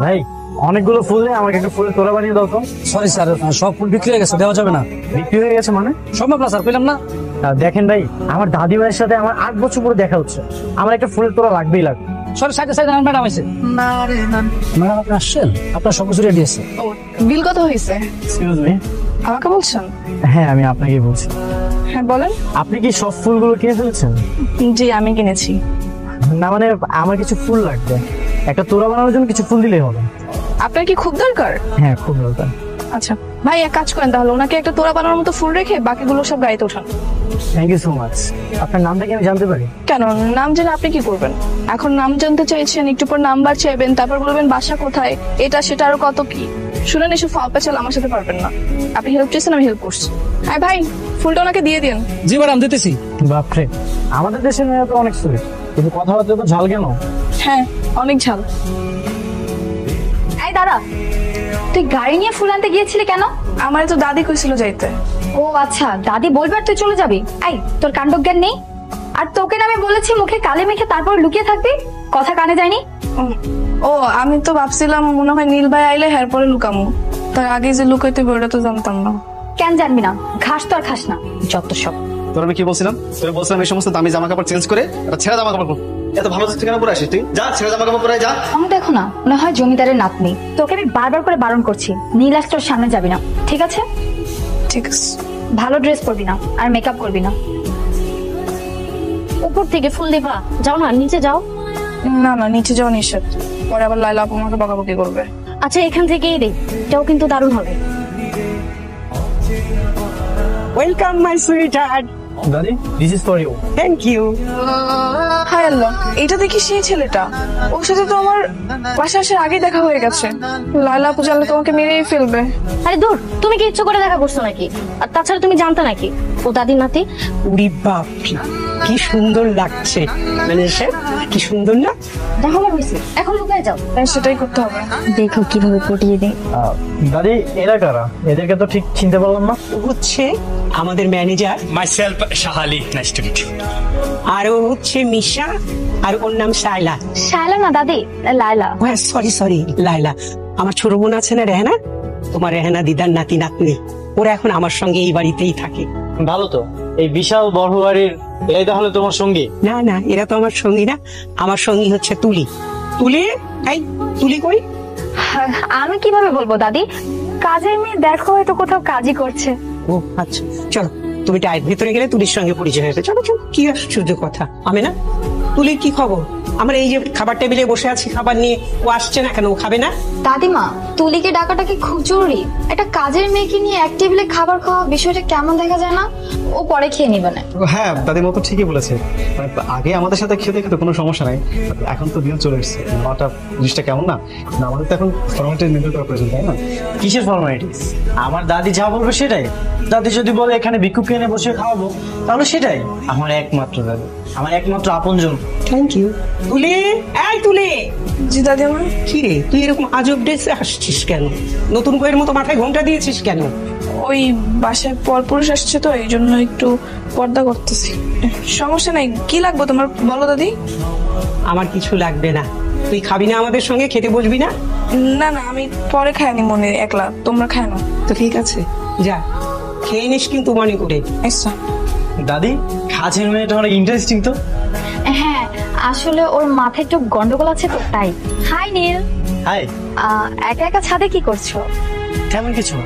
ভাই অনেকগুলো ফুল নেই, আমাকে একটা ফুলের তোড়া বানিয়ে দাও তো। সরি স্যার, সব ফুল বিক্রি হয়ে গেছে, দেওয়া যাবে না। বিক্রি হয়ে গেছে মানে? সম্ভব না স্যার, পেলাম না। দেখেন ভাই, আমার দাদি ভাইয়ের সাথে আমার 8 বছর পরে দেখা হচ্ছে, আমার একটা ফুলের তোড়া লাগবেই লাগবে। সরি, সাইডে সাইডে ম্যাডাম আছে। ম্যাডাম আপনি আসছেন? আপনার সব কিছু রেডি আছে। বিল কত হয়েছে? Excuse me. আমাকে বলছেন? হ্যাঁ আমি আপনাকে বলছি। হ্যাঁ বলেন। আপনি কি সব ফুলগুলো কিনে ফেলেছেন? জি আমি কিনেছি। না মানে আমার কিছু ফুল লাগবে, একটা তোড়া বানানোর জন্য কিছু ফুল দিলেই হবে। আপনার কি খুব দরকার? হ্যাঁ খুব দরকার। আচ্ছা ভাই এক কাজ করেন তাহলে, ওনাকে একটা তোড়া বানানোর মতো ফুল রেখে বাকিগুলো সব গাড়িতে ওঠান। Thank you so much. আপনার নামটা কি আমি জানতে পারি? কেন, নাম জেনে আপনি কি করবেন? এখন নাম জানতে চাইছেন, একটু পর নাম্বার চাইবেন, তারপর বলবেন বাসা কোথায়, এটা সেটা আরো কত কি। শুনেন, এসব ফাও পেঁচাল আমার সাথে পারবেন না। আপনি হেল্প চেয়েছেন, আমি হেল্প করছি। আর ভাই ফুলটা ওনাকে দিয়ে দিন। জি ম্যাডাম, দিতেছি। বাপরে, আমাদের দেশের মেয়ে তো অনেক সুইট, কিন্তু কথাবার্তা তো ঝাল কেন? হ্যাঁ অনেক ঝাল। এই দাদা, তুই গাড়ি নিয়ে ফুল আনতে গিয়েছিলি কেন? আমার তো দাদি কইছিল যাইতে। ও আচ্ছা, দাদি বলবার তুই চলে যাবি? এই তোর কাণ্ডজ্ঞান নেই? আর তোকে না আমি বলেছি মুখে কালি মেখে তারপর লুকিয়ে থাকবি, কথা কানে যায়নি? ও আমি তো ভাবছিলাম মনে হয় নীল ভাই আইলে হ্যার পরে লুকামু, তার আগে যে লুকাইতে ওটা তো জানতাম না। কেন জানবি না? ঘাস তো আর খাস না, যত সব। তোর আমি কি বলছিলাম? তোর বলছিলাম এই সমস্ত দামি জামা কাপড় চেঞ্জ করে একটা ছেঁড়া জামা কাপড় পর। এত ভালো থাকতে কেন পরে আসিস তুই? যা ছেঁড়া জামা কাপড় পরে যা। আমি দেখো না, মনে হয় জমিদারের নাতনি। তোকে আমি বারবার করে বারণ করছি, নীল তোর সামনে যাবি না, ঠিক আছে? ঠিক আছে। ভালো ড্রেস পরবি না আর মেকআপ করবি না। উপর থেকে ফুল দিবা, যাও না নিচে যাও। না না, নিচে যাওয়া নিষেধ, পরে আবার লাইলা আপু আমাকে বকাবকি করবে। আচ্ছা এখান থেকেই দেই, এটাও কিন্তু দারুণ হবে। Welcome my sweetheart. দাদি, this is for you. Thank you. হাই আল্লাহ, এটা দেখি সেই ছেলেটা, ওর সাথে তো আমার বাসা আসার আগেই দেখা হয়ে গেছে। লাইলা আপু জানলে তোমাকে মেরেই ফেলবে। আরে দূর, তুমি কি ইচ্ছে করে দেখা করছো নাকি? আর তাছাড়া তুমি জানতে নাকি ও দাদির নাতি? উরি বাপ, কি সুন্দর লাগছে, মানে সে কি সুন্দর না? দেখা হয়েছে, এখন লুকায় যাও। সেটাই করতে হবে। দেখো কিভাবে পটিয়ে দেয়। দাদি এরা কারা? এদেরকে তো ঠিক চিনতে পারলাম না। হচ্ছে আমাদের manager, Myself, Shahali. Nice to meet you. আর ও হচ্ছে মিশা, আর ওর নাম শায়লা। শায়লা না দাদি, লায়লা। সরি সরি, লাইলা। আমার ছোট বোন আছে না রেহানা, তোমার রেহানা দিদার নাতি নাতনি, ওরা এখন আমার সঙ্গে এই বাড়িতেই থাকে। ভালো তো, এই বিশাল বড় বাড়ির এই তাহলে তোমার সঙ্গী? না না, এরা তো আমার সঙ্গী না, আমার সঙ্গী হচ্ছে তুলি। তুলি, এই তুলি কই? আমি কিভাবে বলবো দাদি, কাজের মেয়ে দেখো হয়তো কোথাও কাজই করছে। ও আচ্ছা, চলো তুমি টাইট ভেতরে গেলে তুলির সঙ্গে পরিচয় হবে। চলো চলো, কি আশ্চর্য কথা। আমি না, তুলির কি খবর? আমরা এই যে খাবার টেবিলে বসে আছি, খাবার নিয়ে, ও আসছে না কেন? ও খাবে না? দাদিমা, তুলিকে ডাকাটা কি খুব জরুরি? একটা কাজের মেয়েকে নিয়ে এক টেবিলে খাবার খাওয়া বিষয়টা কেমন দেখা যায় না? ও পরে খেয়ে নিবে না। হ্যাঁ দাদির মতো ঠিকই বলেছে, মানে আগে আমাদের সাথে খেতে খেতে কোনো সমস্যা নাই, এখন তো দিন চলে এসছে, মাটা জিনিসটা কেমন না, আমাদের তো এখন ফর্মালিটি মেনটেন করা প্রয়োজন, তাই না? কিসের ফর্মালিটিস? আমার দাদি যা বলবে সেটাই। দাদি যদি বলে এখানে ভিক্ষুক এনে বসে খাওয়াবো, তাহলে সেটাই। আমার একমাত্র দাদি, আমার একমাত্র আপনজন। Thank you. তুলি, এই তুলি। জি দাদি আমার। কি রে, তুই এরকম আজব ড্রেসে আসছিস কেন? নতুন বইয়ের মতো মাথায় ঘোমটা দিয়েছিস কেন? ওই বাসায় পরপুরুষ আসছে তো, এই জন্য একটু পর্দা করতেছি। সমস্যা নাই, কি লাগবে তোমার বলো দাদি? আমার কিছু লাগবে না, তুই খাবি না আমাদের সঙ্গে? খেতে বসবি না? না না, আমি পরে খাইনি মনে একলা, তোমরা খায় না তো ঠিক আছে, যা খেয়ে নিস কিন্তু মনে করে। আচ্ছা দাদি, কাজের মেয়েটা অনেক ইন্টারেস্টিং তো। হ্যাঁ, আসলে ওর মাথায় একটু গন্ডগোল আছে তো, তাই। হাই নীল। হাই। একা একা ছাদে কি করছো? তেমন কিছু না।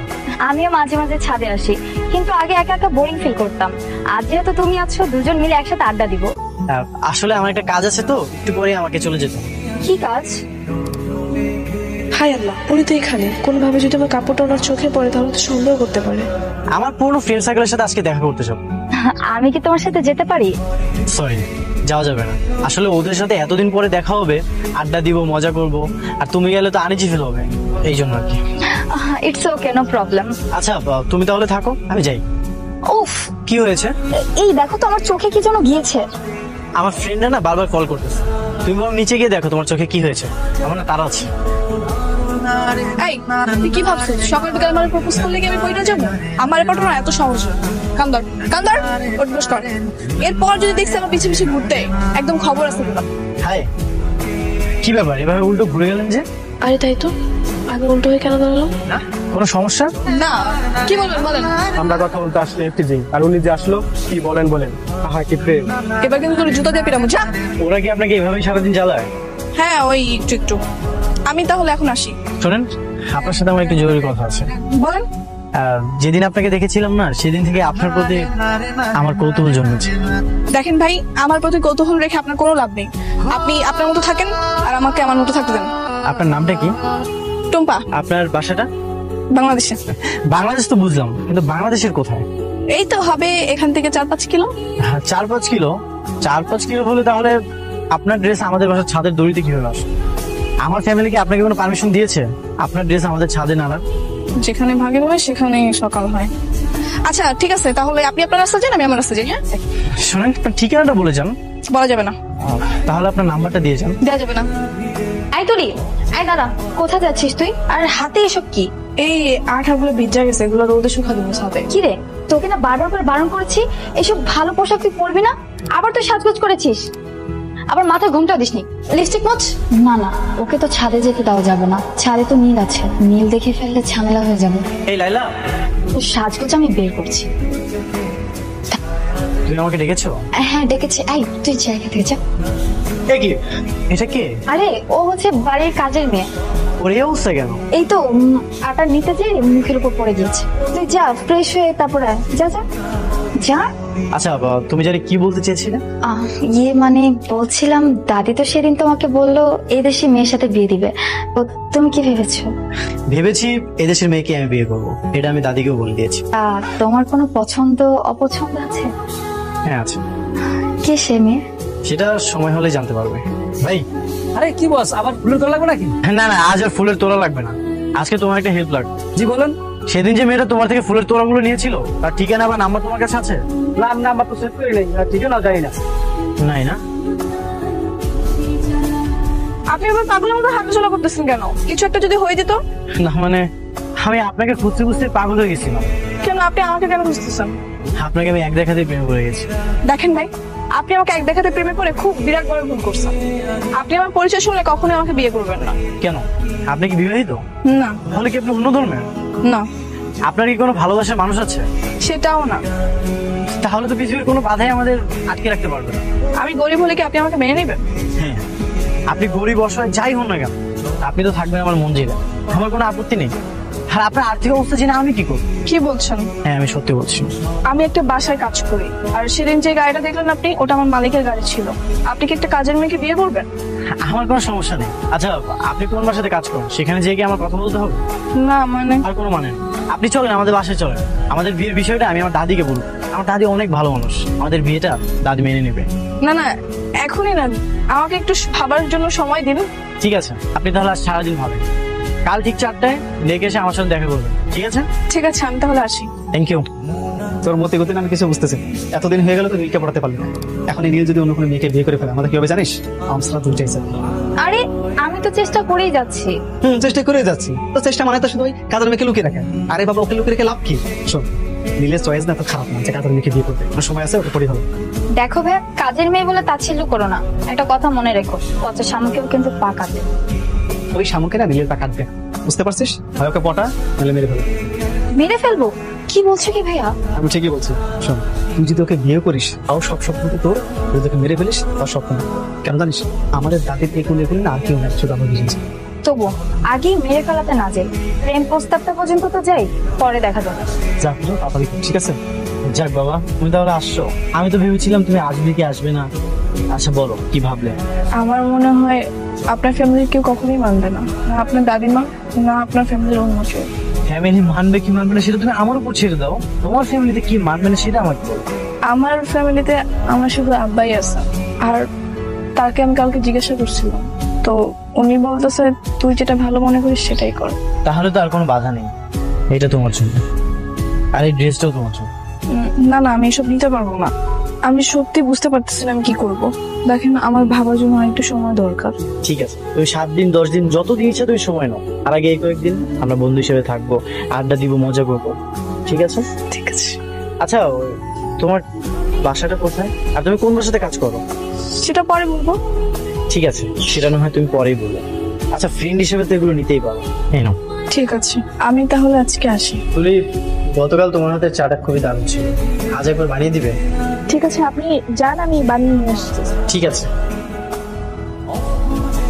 আমিও মাঝে মাঝে ছাদে আসি, কিন্তু আগে একা একা বোরিং ফিল করতাম। আজ যেহেতু তুমি আছো, দুজন মিলে একসাথে আড্ডা দিব। আসলে আমার একটা কাজ আছে তো, একটু পরে আমাকে চলে যেতে। কি কাজ? হাই আল্লাহ, উনি তো এখানে, কোনোভাবে যদি আমার কাপড়টা ওনার চোখে পড়ে তাহলে তো সন্দেহ করতে পারে। আমার পুরো ফ্রেন্ড সার্কেলের সাথে আজকে দেখা করতে চাও। আমি কি তোমার সাথে যেতে পারি? সরি, যাওয়া যাবে না। আসলে ওদের সাথে এতদিন পরে দেখা হবে, আড্ডা দিব, মজা করব, আর তুমি গেলে তো আনিজি ফিল হবে, এই জন্য আর কি। It's okay, no problem. আচ্ছা তুমি তাহলে থাকো, আমি যাই। উফ, কি হয়েছে? এই দেখো তো আমার চোখে কি যেন গিয়েছে। আমার ফ্রেন্ডরা না বারবার কল করতেছে, তুমি বরং নিচে গিয়ে দেখো তোমার চোখে কি হয়েছে। আমার না তারা আছে। এই তুই কি ভাবছিস সকাল বিকাল আমার প্রপোজ করলে কি আমি কইরা যাব? আমার পাঠা না এত সহজ না। কান্দর কান্দর ওঠ বস কর। এরপর যদি দেখছ আমার পিছে পিছে ঘুরতে, একদম খবর আছে তোমার। হাই, কি কি ব্যাপার এভাবে উল্টো ঘুরে গেলেন যে? আরে তাই তো, আগে উল্টো হয়ে কেন দাঁড়ালো? না কোনো সমস্যা? না, কি বলবেন বলেন। আমরা কথা বলতে আসলে একটি দিন, আর উনি যে আসলো কি বলেন বলেন। আহা কি প্রেম। এবার কিন্তু তোর জুতা দিয়ে পিরামো, যা। ওরা কি আপনাকে এভাবেই সারাদিন জ্বালায়? হ্যাঁ, ওই একটু একটু। আমি তাহলে এখন আসি। শোনেন, আপনার সাথে আমার একটু জরুরি কথা আছে। বলেন। যেদিন আপনাকে দেখেছিলাম না, সেদিন থেকে আপনার প্রতি আমার কৌতূহল জন্মেছে। দেখেন ভাই, আমার প্রতি কৌতূহল রেখে আপনার কোনো লাভ নেই। আপনি আপনার মতো থাকেন আর আমাকে আমার মতো থাকতে দেন। আপনার নামটা কি? টুম্পা। আপনার বাসাটা? বাংলাদেশে। বাংলাদেশ তো বুঝলাম, কিন্তু বাংলাদেশের কোথায়? এই তো হবে এখান থেকে 4-5 কিলো। 4-5 কিলো? 4-5 কিলো হলে তাহলে আপনার ড্রেস আমাদের বাসার ছাদের দড়িতে কিভাবে আসে? আমার ফ্যামিলি কি আপনাকে কোনো পারমিশন দিয়েছে আপনার ড্রেস আমাদের ছাদে নাড়ার? যেখানে ভাগে হয় সেখানে সকাল হয়। আচ্ছা ঠিক আছে, তাহলে আপনি আপনার রাস্তা যান, আমি আমার রাস্তা যাই। হ্যাঁ শোনেন, আপনার ঠিকানাটা বলে যান। বলা যাবে না। তাহলে আপনার নাম্বারটা দিয়ে যান। দেওয়া যাবে না। এই তুলি, এই দাদা, কোথায় যাচ্ছিস তুই? আর হাতে এসব কি? এই আঠাগুলো ভিজা গেছে, এগুলো রোদে শুকা দিব সাথে। কি রে, তোকে না বারবার করে বারণ করেছি এসব ভালো পোশাক তুই পরবি না। আবার তুই সাজগোজ করেছিস, আবার মাথায় ঘুমটা দিসনি। লিপস্টিক মোচ। না না, ওকে তো ছাদে যেতে দেওয়া যাবে না, ছাদে তো নীল আছে, নীল দেখে ফেললে ঝামেলা হয়ে যাবে। এই লাইলা, তো সাজগোজ আমি বের করছি। তুমি আমাকে ডেকেছো? হ্যাঁ ডেকেছি। এই তুই জায়গা থেকে যা। কি এটা কে? আরে ও হচ্ছে বাড়ির কাজের মেয়ে। ওর এই অবস্থা কেন? এই তো আটা নিতে যে মুখের উপর পড়ে গিয়েছে। তুই যা ফ্রেশ হয়ে তারপরে আয়। যা যা যা। আচ্ছা তুমি জানি কি বলতে চেয়েছিলে? ইয়ে মানে বলছিলাম, দাদি তো সেদিন তোমাকে বললো এই দেশে মেয়ের সাথে বিয়ে দিবে, তো তুমি কি ভেবেছো? ভেবেছি এদেশের মেয়েকে আমি বিয়ে করবো, এটা আমি দাদিকেও বলে দিয়েছি। তোমার কোনো পছন্দ অপছন্দ আছে? হ্যাঁ আছে। কে সে মেয়ে? সেটা সময় হলে জানতে পারবে। ভাই। আরে কি বস, আবার ফুলের তোলা লাগবে নাকি? না না, আজ আর ফুলের তোলা লাগবে না, আজকে তোমার একটা হেল্প লাগবে। জি বলেন। সেদিন যে মেয়েটা তোমার থেকে ফুলের তোড়াগুলো নিয়েছিল, তার ঠিকানা বা নাম্বার তোমার কাছে আছে? নাম্বার তো সেভ করে নেই, ঠিকানা জানি না। নাই না? আপনি আবার পাগলের মতো হাঁটাচলা করতেছেন কেন? কিছু একটা যদি হয়ে যেত? না মানে আমি আপনাকে খুঁজতে খুঁজতে পাগল হয়ে গেছিলাম। কেন আপনি আমাকে কেন খুঁজতেছেন? আপনাকে আমি এক দেখাতেই প্রেমে পড়ে গেছি। দেখেন ভাই, আপনি আমাকে এক দেখাতে প্রেমে পড়ে খুব বিরাট বড় ভুল করছেন। আপনি আমার পরিচয় শুনলে কখনোই আমাকে বিয়ে করবেন না। কেন, আপনি কি বিবাহিত? না। তাহলে কি আপনি অন্য ধর্মের? না। আপনার কি কোনো ভালোবাসার মানুষ আছে? সেটাও না। তাহলে তো পৃথিবীর কোনো বাধাই আমাদের আটকে রাখতে পারবে না। আমি গরিব হলে কি আপনি আমাকে মেনে নেবেন? হ্যাঁ, আপনি গরিব অসহায় যাই হন না কেন, আপনি তো থাকবেন আমার মন জেলে, আমার কোনো আপত্তি নেই। আর আপনার আর্থিক অবস্থা জেনে আমি কি করব? কি বলছেন? হ্যাঁ আমি সত্যি বলছি। আমি একটা বাসায় কাজ করি, আর সেদিন যে গাড়িটা দেখলেন আপনি, ওটা আমার মালিকের গাড়ি ছিল। আপনি কি একটা কাজের মেয়েকে বিয়ে করবেন? আমার কোনো সমস্যা নেই। আচ্ছা আপনি কোন বাসাতে কাজ করেন, সেখানে যেয়ে কি আমার কথা বলতে হবে? না মানে আর কোনো মানে নেই। আপনি চলেন আমাদের বাসায় চলেন, আমাদের বিয়ের বিষয়টা আমি আমার দাদিকে বলবো। আমার দাদি অনেক ভালো মানুষ, আমাদের বিয়েটা দাদি মেনে নেবে। না না, এখনই না, আমাকে একটু ভাবার জন্য সময় দিন। ঠিক আছে, আপনি তাহলে আজ সারাদিন ভাবেন, কাল ঠিক 4টায় লেগে এসে আমার সাথে দেখা করবেন, ঠিক আছে? ঠিক আছে, আমি তাহলে আসি। Thank you. তোর মতে গতি আমি কিছু বুঝতেছি। এতদিন হয়ে গেল তো নীলকে পড়াতে পারলি না, এখন এই নীল যদি অন্য কোনো মেয়েকে বিয়ে করে ফেলে আমাদের কি হবে জানিস? আমসরা দুইটাই স্যার। আরে আমি তো চেষ্টা করেই যাচ্ছি। চেষ্টা করে যাচ্ছি, তো চেষ্টা মানে তো শুধু ওই কাদের মেয়েকে লুকিয়ে রাখে। আরে বাবা, ওকে লুকিয়ে রেখে লাভ কি? শোন, নীলের চয়েস না তো খারাপ না যে কাদের মেয়েকে বিয়ে করবে, সময় আছে, ওকে পড়ি হবে। দেখো ভাই, কাজের মেয়ে বলে তাচ্ছিল্য করো না, একটা কথা মনে রেখো, কত শামুকেও কিন্তু পাকাতে। ওই শামুকে না নীলের পা কাটবে, বুঝতে পারছিস? হয় ওকে পটা, নাহলে মেরে ফেলবে। মেরে ফেলবো? কি বলছো কি ভাইয়া? আমি ঠিকই বলছি। শোন, তুই যদি ওকে বিয়ে করিস তাও সব স্বপ্ন তোর, তুই তোকে মেরে ফেলিস তাও স্বপ্ন। কেন জানিস? আমাদের দাদির এই কোলে না আর কেউ নাই, শুধু আমরা বুঝেছি। তবু আগেই মেরে ফেলাতে না যাই, প্রেম প্রস্তাবটা পর্যন্ত তো যাই, পরে দেখা যাবে। যা তাড়াতাড়ি, ঠিক আছে? যাক বাবা, তুমি তাহলে আসছো। আমি তো ভেবেছিলাম তুমি আসবে কি আসবে না। আচ্ছা বলো, কি ভাবলে? আমার মনে হয় আপনার ফ্যামিলির কেউ কখনোই মানবে না, না আপনার দাদিমা, না আপনার ফ্যামিলির অন্য কেউ। ফ্যামিলি মানবে কি মানবে না সেটা তুমি আমার উপর ছেড়ে দাও। তোমার ফ্যামিলিতে কি মানবে না সেটা আমাকে বলো। আমার ফ্যামিলিতে আমার শুধু আব্বাই আছে, আর তাকে আমি কালকে জিজ্ঞাসা করছিলাম, তো উনি বলতেছে তুই যেটা ভালো মনে করিস সেটাই কর। তাহলে তো আর কোনো বাধা নেই, এটা তোমার জন্য, আর এই ড্রেসটাও তোমার জন্য। না না, আমি এসব নিতে পারবো না। আমি সত্যি বুঝতে পারতেছিলাম কি করব। দেখেন, আমার ভাবার জন্য একটু সময় দরকার। ঠিক আছে, তুমি 7 দিন 10 দিন যতদিন ইচ্ছা তুমি সময় নাও। আর আগে এই কয়েকদিন আমরা বন্ধু হিসেবে থাকবো, আড্ডা দিব, মজা করবো, ঠিক আছে? ঠিক আছে। আচ্ছা তোমার বাসাটা কোথায়, আর তুমি কোন বাসাতে কাজ করো? সেটা পরে বলবো। ঠিক আছে, সেটা না হয় তুমি পরেই বললে। আচ্ছা, ফ্রেন্ড হিসেবে তো এগুলো নিতেই পারো। এই নাও। ঠিক আছে, আমি তাহলে আজকে আসি। তুলি, গতকাল তোমার হাতের চাটা খুবই দারুণ ছিল, আজ একবার বানিয়ে দিবে? ঠিক আছে, আপনি যান, আমি বানিয়ে নিয়ে আসছি। ঠিক আছে।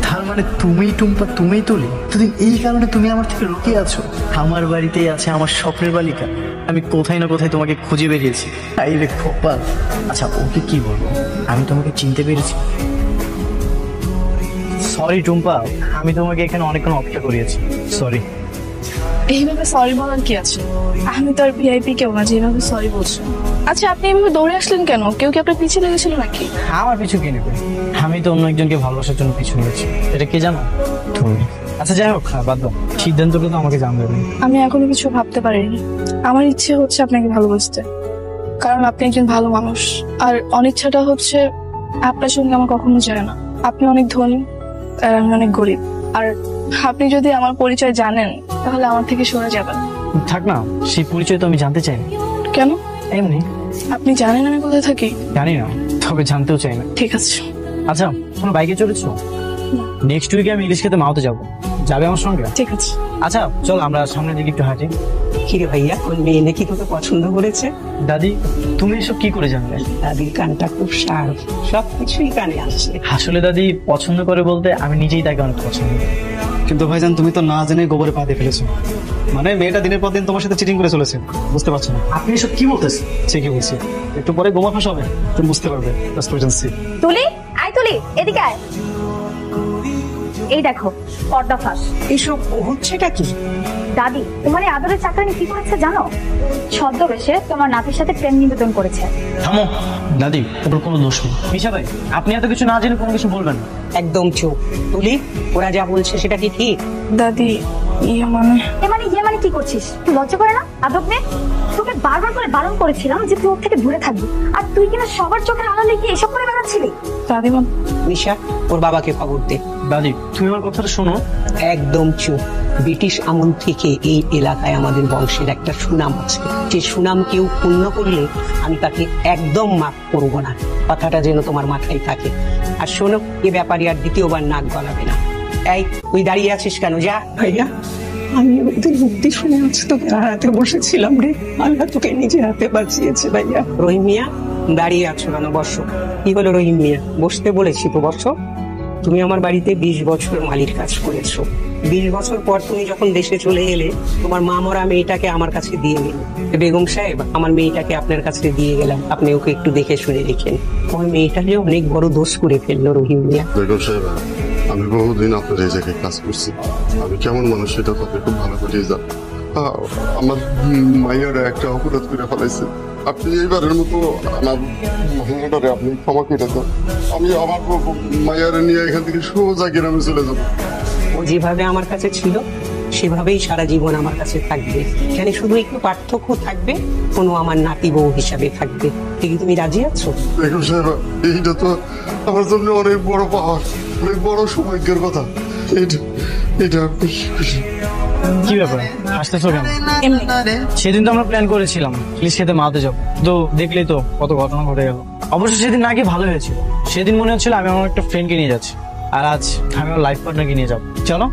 তার মানে তুমি টুম্পা, তুমি তুলি, যদি এই কারণে তুমি আমার থেকে লুকিয়ে আছো? আমার বাড়িতেই আছে আমার স্বপ্নের বালিকা, আমি কোথায় না কোথায় তোমাকে খুঁজে বেরিয়েছি। তাই রে কপাল। আচ্ছা, ওকে কি বলবো? আমি তোমাকে চিনতে পেরেছি। সরি টুম্পা, আমি তোমাকে এখানে অনেকক্ষণ অপেক্ষা করিয়েছি, সরি। এইভাবে সরি বলার কি আছে? আমি তো আর ভিআইপি কেউ না যে এইভাবে সরি বলছো। আচ্ছা, আপনি এইভাবে দৌড়ে আসলেন কেন? কেউ কি আপনার পিছিয়ে লেগেছিল নাকি? আমার পিছু কে নেবে? আমি তো অন্য একজনকে ভালোবাসার জন্য পিছু নিয়েছি। এটা কে জানো? তুমি। আচ্ছা যাই হোক, বাদ দাও, সিদ্ধান্তটা তো আমাকে জানতে হবে। আমি এখনো কিছু ভাবতে পারিনি। আমার ইচ্ছে হচ্ছে আপনাকে ভালোবাসতে, কারণ আপনি একজন ভালো মানুষ। আর অনিচ্ছাটা হচ্ছে আপনার সঙ্গে আমার কখনো যায় না। আপনি অনেক ধনী আর আমি অনেক গরিব। আর আপনি যদি আমার পরিচয় জানেন তাহলে আমার থেকে সরে যাবেন। থাক না, সেই পরিচয় তো আমি জানতে চাই না। কেন? এমনি। আপনি জানেন আমি কোথায় থাকি? জানি না, তবে জানতেও চাই না। ঠিক আছে। আচ্ছা, কোনো বাইকে চলেছো? নেক্সট উইকে আমি ইলিশ খেতে মাওতে যাবো, যাবে আমার সঙ্গে? ঠিক আছে। আচ্ছা চল, আমরা সামনের দিকে একটু হাঁটি। কিরে ভাইয়া, ওই মেয়ে নাকি তোকে পছন্দ করেছে? দাদি, তুমি এসব কি করে জানলে? দাদির কানটা খুব শার্প, সবকিছুই কানে আসছে। আসলে দাদি পছন্দ করে বলতে আমি নিজেই তাকে অনেক পছন্দ করি। কিন্তু ভাইজান, তুমি তো না জেনে গোবরে পা দিয়ে ফেলেছো। মানে মেয়েটা দিনের পর দিন তোমার সাথে চিটিং করে চলেছে, বুঝতে পারছো না? আপনি এসব কি বলতেছেন? ঠিকই বলছি, একটু পরে গোমা ফাঁস হবে, তুমি বুঝতে পারবে। তুলি, আয় তুলি, এদিকে আয়। এই দেখো, পর্দা ফাঁস। এসব হচ্ছেটা কি? দাদি তোমার এই আদরের চাকরানি কি করেছে জানো? ছদ্মবেশে তোমার নাতির সাথে প্রেম নিবেদন করেছে। থামো দাদি, ওর কোনো দোষ নেই। মিশা ভাই, আপনি এত কিছু না জেনে কোনো কিছু বলবেন না। একদম চুপ। তুলি, ওরা যা বলছে সেটা কি ঠিক? দাদি, ইয়ে মানে কি করছিস? তুই লজ্জা করে না? আদব নে। তোকে বারবার করে বারণ করেছিলাম যে তুই ওর থেকে দূরে থাকবি, আর তুই কিনা সবার চোখের আড়ালে গিয়ে এসব করে বেড়াচ্ছিলি। দাদিমা। নিশা, ওর বাবাকে খবর দে। দাদি, তুমি আমার কথাটা শোনো। একদম চুপ। ব্রিটিশ আমল থেকে এই এলাকায় আমাদের বংশের একটা সুনাম আছে, যে সুনাম কেউ পূর্ণ করলে আমি তাকে একদম মাফ করব না। কথাটা যেন তোমার মাথায় থাকে। আর শোনো, এ ব্যাপারে আর দ্বিতীয়বার নাক গলাবে না। এই, তুই দাঁড়িয়ে আছিস কেন? যা। ভাইয়া, আমি ওদের বুদ্ধি শুনে আছি তোকে হারাতে বসেছিলাম রে। আল্লাহ তোকে নিজে হাতে বাঁচিয়েছে ভাইয়া। রহিম মিয়া, দাঁড়িয়ে আছো কেন? বসো। কি হলো রহিম মিয়া? বসতে বলেছি তো, বসো। তুমি আমার বাড়িতে 20 বছর মালির কাজ করেছো। 20 বছর পর তুমি যখন দেশে চলে এলে, তোমার মা মরা মেয়েটাকে আমার কাছে দিয়ে গেল। বেগম সাহেব, আমার মেয়েটাকে আপনার কাছে দিয়ে গেলাম, আপনি ওকে একটু দেখে শুনে রেখেন। ওই মেয়েটা যে অনেক বড় দোষ করে ফেললো রহিম মিয়া। বেগম সাহেব, আমি বহুদিন আপনার এই জায়গায় কাজ করছি, আমি কেমন মানুষ সেটা তো খুব ভালো করে জান। আমার মাইয়ারা একটা অপরাধ করে ফেলাইছে, আপনি এইবারের মতো আমার মাইয়াটারে আপনি ক্ষমা করে দেন। আমি আমার মাইয়ারে নিয়ে এখান থেকে সোজা গ্রামে চলে যাবো। ও যেভাবে আমার কাছে ছিল সেভাবেই সারা জীবন আমার কাছে থাকবে। এখানে শুধু একটু পার্থক্য থাকবে, কোনো আমার নাতি বউ হিসাবে থাকবে। ঠিক, তুমি রাজি আছো? বেগম সাহেব, এইটা তো আমার জন্য অনেক বড় পাওয়ার, অনেক বড় সৌভাগ্যের কথা। এটা আপনি কি ব্যাপার, হাসতেছো কেন? সেদিন তো আমরা প্ল্যান করেছিলাম ইলিশ খেতে মাওতে যাবো, তো দেখলেই তো কত ঘটনা ঘটে গেল। অবশ্য সেদিন নাকি ভালো হয়েছিল। সেদিন মনে হচ্ছিল আমি আমার একটা ফ্রেন্ডকে নিয়ে যাচ্ছি, আর আজ আমি আমার লাইফ পার্টনারকে নিয়ে যাবো। চলো।